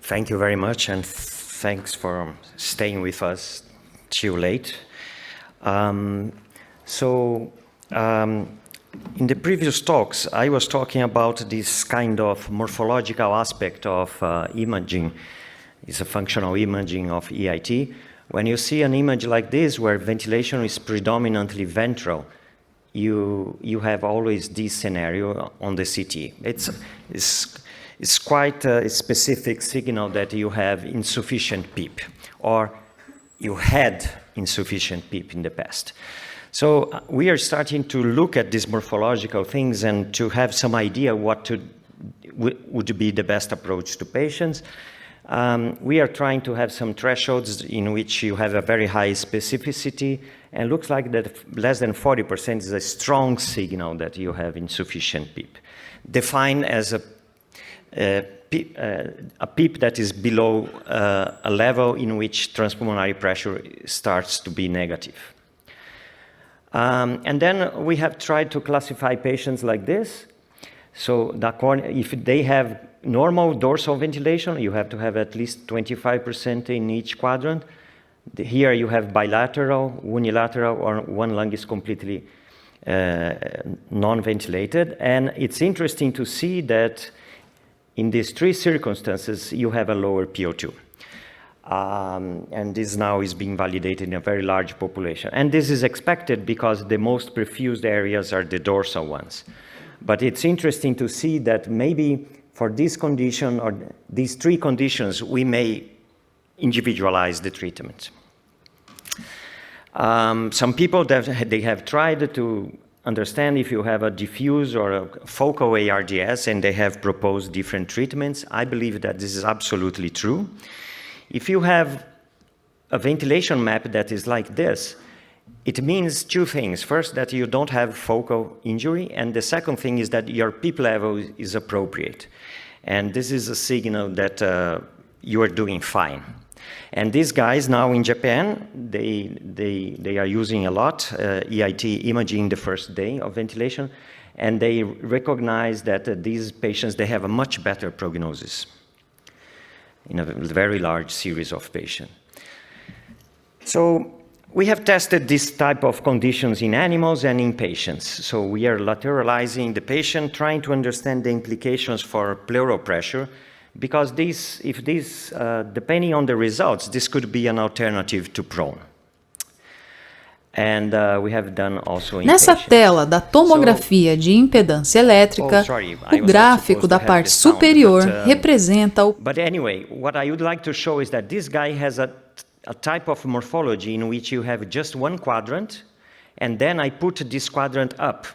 Thank you very much, and thanks for staying with us till late. In the previous talks, I was talking about this kind of morphological aspect of imaging. It's a functional imaging of EIT. When you see an image like this, where ventilation is predominantly ventral, you have always this scenario on the CT. It's quite a specific signal that you have insufficient PEEP, or you had insufficient PEEP in the past. So we are starting to look at these morphological things and to have some idea what would be the best approach to patients. We are trying to have some thresholds in which you have a very high specificity, and looks like that less than 40% is a strong signal that you have insufficient PEEP, defined as a PEEP that is below a level in which transpulmonary pressure starts to be negative. And then we have tried to classify patients like this. So if they have normal dorsal ventilation, you have to have at least 25% in each quadrant. Here you have bilateral, unilateral, or one lung is completely non-ventilated. And it's interesting to see that in these three circumstances, you have a lower PO2. And this now is being validated in a very large population. And this is expected because the most perfused areas are the dorsal ones. But it's interesting to see that maybe for this condition or these three conditions, we may individualize the treatment. Some people, they have tried to understand if you have a diffuse or a focal ARDS, and they have proposed different treatments. I believe that this is absolutely true. If you have a ventilation map that is like this, it means two things. First, that you don't have focal injury, and the second thing is that your PEEP level is appropriate. And this is a signal that you are doing fine. And these guys now in Japan, they are using a lot EIT imaging the first day of ventilation, and they recognize that these patients, they have a much better prognosis in a very large series of patients. So we have tested this type of conditions in animals and in patients. So we are lateralizing the patient, trying to understand the implications for pleural pressure, because depending on the results, this could be an alternative to prone. And we have done also in Nessa patients. tela da tomografia de impedância elétrica, o gráfico da parte superior representa o... But anyway, what I would like to show is that this guy has a type of morphology in which you have just one quadrant, and then I put this quadrant up,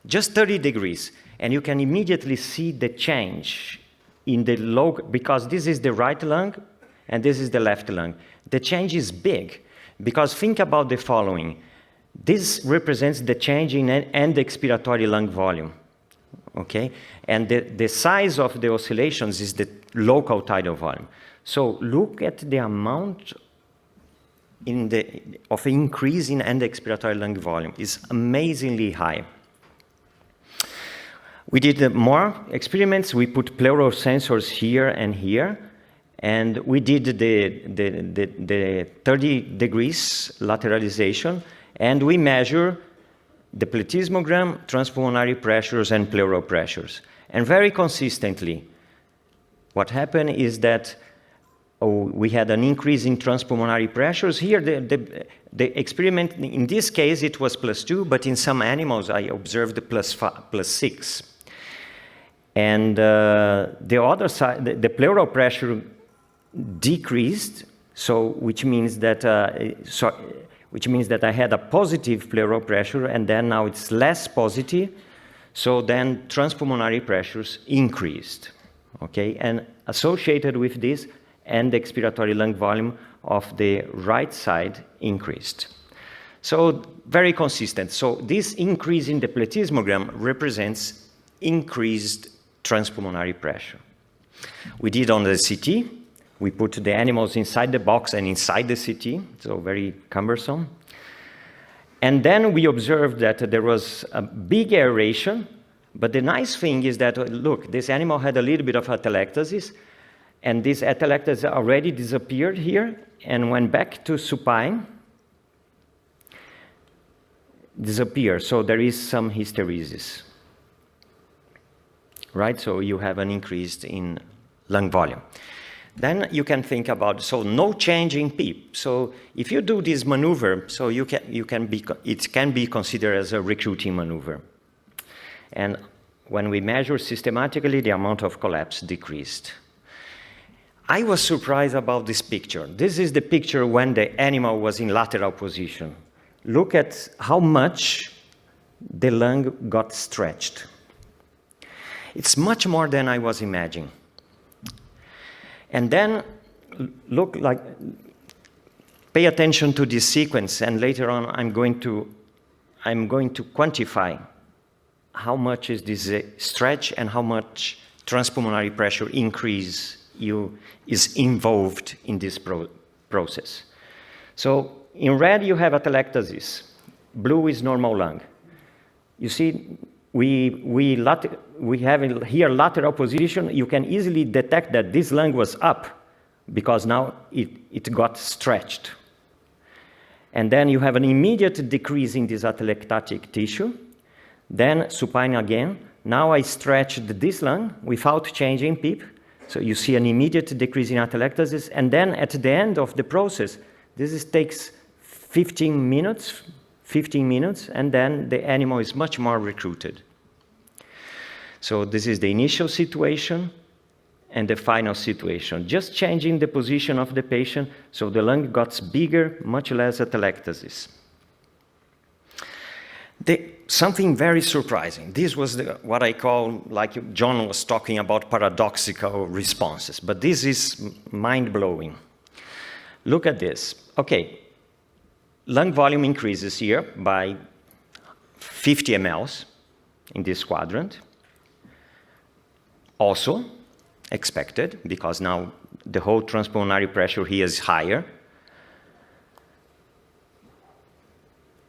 just 30 degrees, and you can immediately see the change in the because this is the right lung, and this is the left lung. The change is big, because think about the following. This represents the change in end expiratory lung volume, okay? And the size of the oscillations is the local tidal volume. So look at the amount of increase in end expiratory lung volume. It's amazingly high. We did more experiments. We put pleural sensors here and here, and we did the 30 degrees lateralization, and we measure the plethysmogram, transpulmonary pressures, and pleural pressures. And very consistently, what happened is that we had an increase in transpulmonary pressures. Here, the experiment, in this case, it was +2, but in some animals, I observed +6. And the other side, the pleural pressure decreased, which means that I had a positive pleural pressure, and then now it's less positive. So then transpulmonary pressures increased, okay? And associated with this, end expiratory lung volume of the right side increased. So very consistent. So this increase in the plethysmogram represents increased transpulmonary pressure. We did on the CT. We put the animals inside the box and inside the CT, so very cumbersome. And then we observed that there was a big aeration, but the nice thing is that, look, this animal had a little bit of atelectasis, And this atelectasis already disappeared here and went back to supine, disappear. So there is some hysteresis, right? So you have an increase in lung volume. Then you can think about, so no change in PEEP. So if you do this maneuver, so it can be considered as a recruiting maneuver. And when we measure systematically, the amount of collapse decreased. I was surprised about this picture. This is the picture when the animal was in lateral position. Look at how much the lung got stretched. It's much more than I was imagining. And then pay attention to this sequence, and later on I'm going to quantify how much is this stretch and how much transpulmonary pressure increase is involved in this process. So in red you have atelectasis, blue is normal lung. You see, we have here lateral position. You can easily detect that this lung was up because now it got stretched. And then you have an immediate decrease in this atelectatic tissue. Then supine again. Now I stretched this lung without changing PEEP. So you see an immediate decrease in atelectasis. And then at the end of the process, takes 15 minutes, and then the animal is much more recruited. So this is the initial situation and the final situation. Just changing the position of the patient, so the lung got bigger, much less atelectasis. Something very surprising. This was what I call, like John was talking about, paradoxical responses. But this is mind-blowing. Look at this. Okay, lung volume increases here by 50 mLs in this quadrant. Also expected, because now the whole transpulmonary pressure here is higher.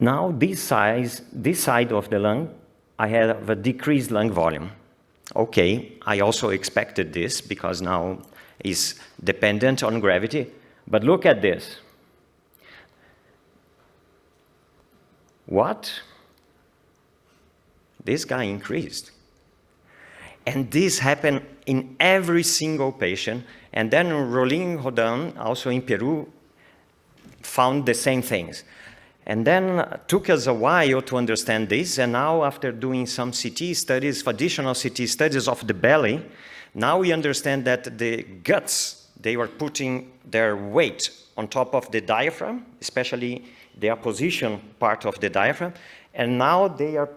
Now this side of the lung, I have a decreased lung volume. Okay, I also expected this because now it's dependent on gravity. But look at this. What? This guy increased. And this happened in every single patient. And then Rolin-Rodin, also in Peru, found the same things. And then took us a while to understand this. And now, after doing some CT studies, additional CT studies of the belly, now we understand that the guts, they were putting their weight on top of the diaphragm, especially the opposition part of the diaphragm. And now they are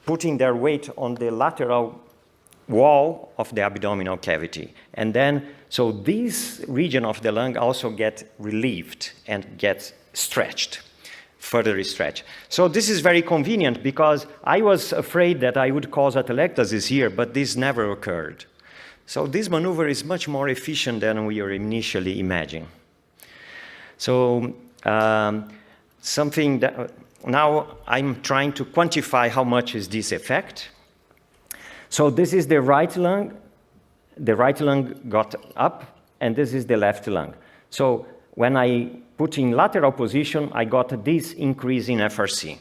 putting their weight on the lateral wall of the abdominal cavity. And then, so this region of the lung also gets relieved and gets stretched, further stretched. So this is very convenient because I was afraid that I would cause atelectasis here, but this never occurred. So this maneuver is much more efficient than we were initially imagining. So something that, now I'm trying to quantify how much is this effect. So this is the right lung. The right lung got up, and this is the left lung. So when I put in lateral position, I got this increase in FRC.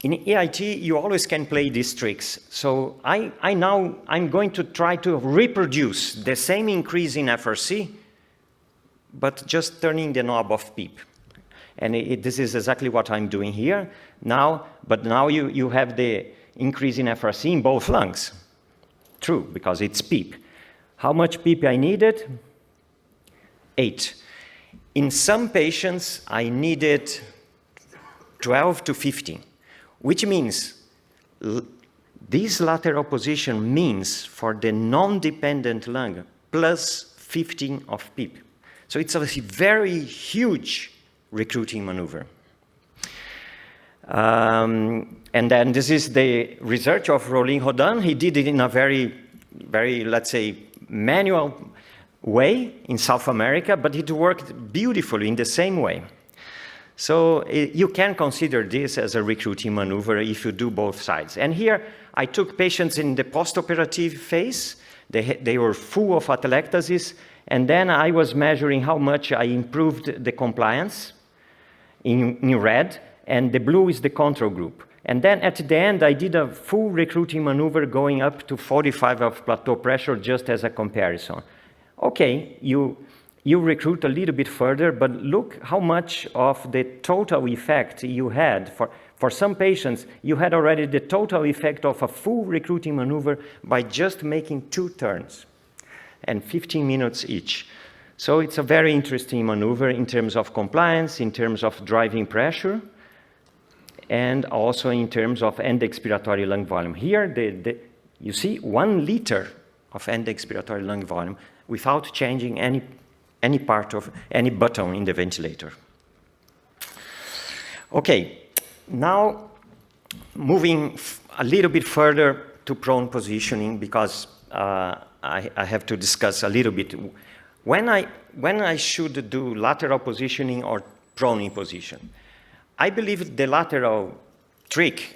In EIT, you always can play these tricks. So I'm going to try to reproduce the same increase in FRC, but just turning the knob of PEEP. And this is exactly what I'm doing here now, but now you have the increase in FRC in both lungs. True, because it's PEEP. How much PEEP I needed? 8. In some patients, I needed 12 to 15, which means this lateral position means for the non-dependent lung plus 15 of PEEP. So it's a very huge recruiting maneuver. And then this is the research of Rolin-Rodin. He did it in a very, let's say, manual way in South America, but it worked beautifully in the same way. So you can consider this as a recruiting maneuver if you do both sides. And here I took patients in the postoperative phase. They were full of atelectasis, and then I was measuring how much I improved the compliance in red, and the blue is the control group. And then at the end, I did a full recruiting maneuver going up to 45 of plateau pressure just as a comparison. Okay, you recruit a little bit further, but look how much of the total effect you had. For some patients, you had already the total effect of a full recruiting maneuver by just making 2 turns and 15 minutes each. So it's a very interesting maneuver in terms of compliance, in terms of driving pressure, and also in terms of end expiratory lung volume. Here, you see 1 liter of end expiratory lung volume without changing any part of any button in the ventilator. Okay, now moving a little bit further to prone positioning, because I have to discuss a little bit when I should do lateral positioning or proning position. I believe the lateral trick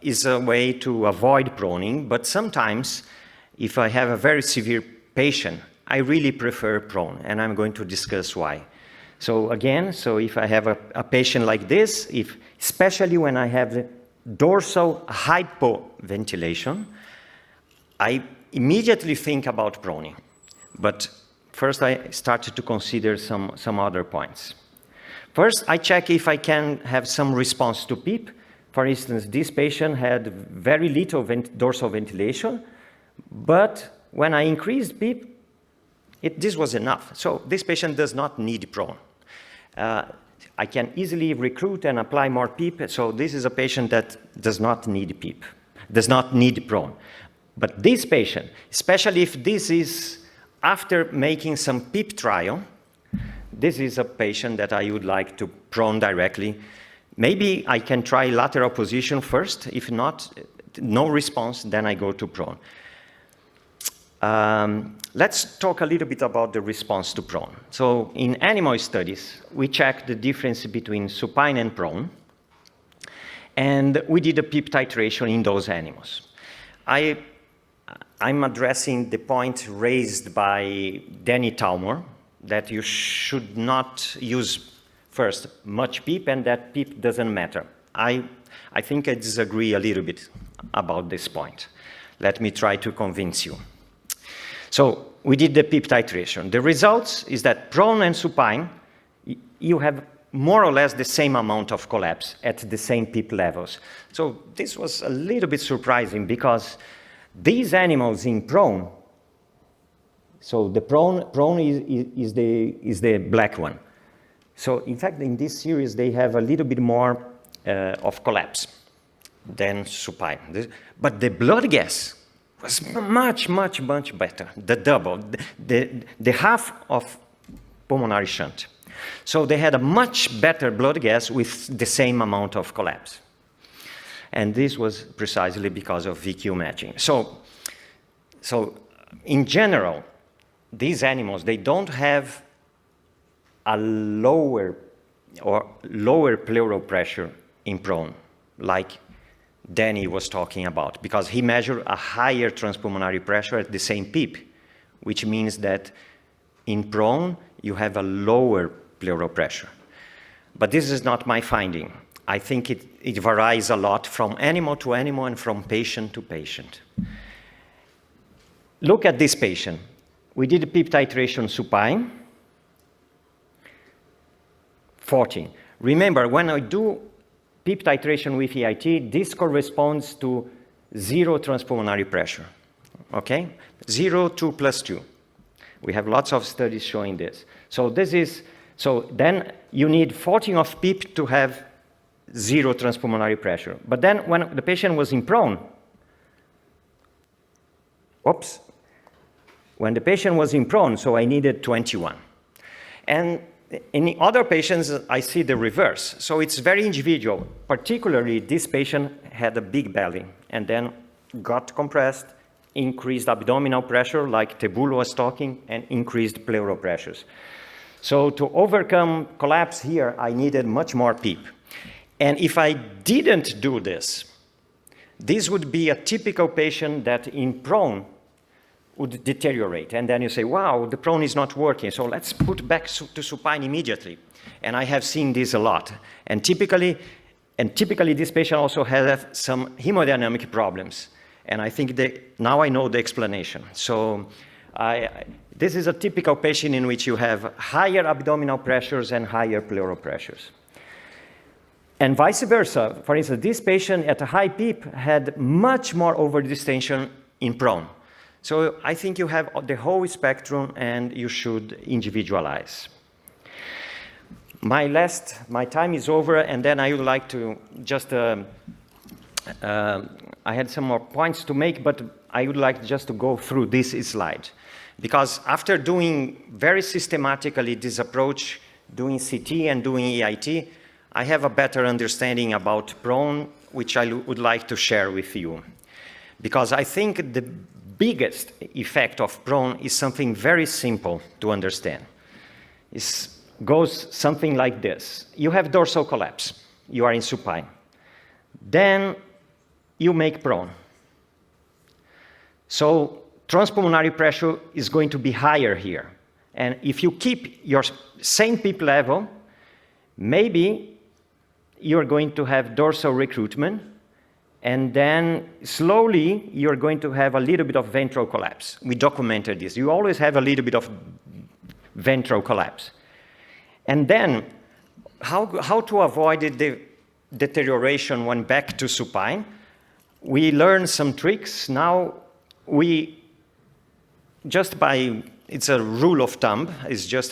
is a way to avoid proning, but sometimes if I have a very severe patient, I really prefer prone, and I'm going to discuss why. So again, if I have a patient like this, especially when I have the dorsal hypoventilation, I immediately think about proning. But first I started to consider some other points. First, I check if I can have some response to PEEP. For instance, this patient had very little dorsal ventilation, but when I increased PEEP, this was enough. So this patient does not need prone. I can easily recruit and apply more PEEP, so this is a patient that does not need PEEP, does not need prone. But this patient, especially if this is after making some PEEP trial, this is a patient that I would like to prone directly. Maybe I can try lateral position first. If not, no response, then I go to prone. Let's talk a little bit about the response to prone. So in animal studies, we checked the difference between supine and prone, and we did a PEEP titration in those animals. I'm addressing the point raised by Danny Talmor, that you should not use first much PEEP and that PEEP doesn't matter. I think I disagree a little bit about this point. Let me try to convince you. So we did the PEEP titration. The results is that prone and supine, you have more or less the same amount of collapse at the same PEEP levels. So this was a little bit surprising because these animals in prone, so the prone is the black one. So in fact, in this series, they have a little bit more of collapse than supine. But the blood gas was much better, the double, the half of pulmonary shunt. So they had a much better blood gas with the same amount of collapse. And this was precisely because of VQ matching. So in general, these animals, they don't have a lower pleural pressure in prone, like Danny was talking about, because he measured a higher transpulmonary pressure at the same PEEP, which means that in prone, you have a lower pleural pressure. But this is not my finding. I think it varies a lot from animal to animal and from patient to patient. Look at this patient. We did a PEEP titration supine, 14. Remember, when I do PEEP titration with EIT, this corresponds to 0 transpulmonary pressure, okay? 0, 2, plus 2. We have lots of studies showing this. So then you need 14 of PEEP to have 0 transpulmonary pressure. But then when the patient was in prone, when the patient was in prone, so I needed 21. And in other patients, I see the reverse. So it's very individual. Particularly, this patient had a big belly and then got compressed, increased abdominal pressure, like Tebul was talking, and increased pleural pressures. So to overcome collapse here, I needed much more PEEP. And if I didn't do this, this would be a typical patient that in prone would deteriorate. And then you say, wow, the prone is not working, so let's put back to supine immediately. And I have seen this a lot. And typically this patient also has some hemodynamic problems. And I think now I know the explanation. So this is a typical patient in which you have higher abdominal pressures and higher pleural pressures. And vice versa. For instance, this patient at a high PEEP had much more overdistension in prone. So I think you have the whole spectrum and you should individualize. My time is over, and then I would like to just, I had some more points to make, but I would like just to go through this slide. Because after doing very systematically this approach, doing CT and doing EIT, I have a better understanding about prone, which I would like to share with you. Because I think the biggest effect of prone is something very simple to understand. It goes something like this. You have dorsal collapse. You are in supine. Then you make prone. So transpulmonary pressure is going to be higher here. And if you keep your same PEEP level, maybe you're going to have dorsal recruitment, and then slowly you're going to have a little bit of ventral collapse. We documented this. You always have a little bit of ventral collapse. And then how to avoid the deterioration when back to supine? We learned some tricks. Now we, just by, it's a rule of thumb, it's just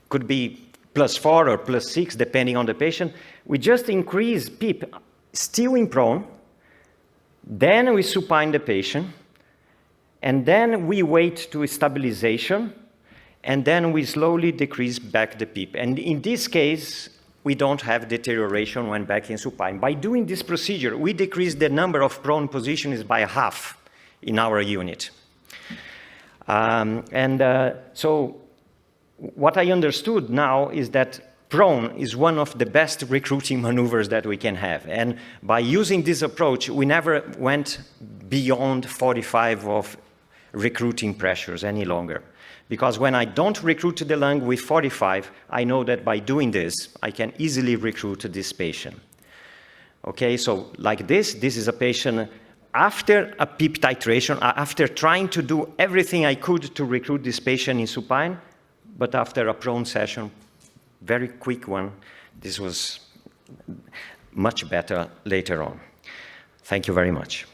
could be +4 or +6, depending on the patient. We just increase PEEP, still in prone, then we supine the patient, and then we wait to stabilization, and then we slowly decrease back the PEEP. And in this case, we don't have deterioration when back in supine. By doing this procedure, we decrease the number of prone positions by half in our unit. So what I understood now is that prone is one of the best recruiting maneuvers that we can have. And by using this approach, we never went beyond 45 of recruiting pressures any longer. Because when I don't recruit the lung with 45, I know that by doing this, I can easily recruit this patient. Okay, so like this is a patient after a PEEP titration, after trying to do everything I could to recruit this patient in supine, but after a prone session, very quick one, this was much better later on. Thank you very much.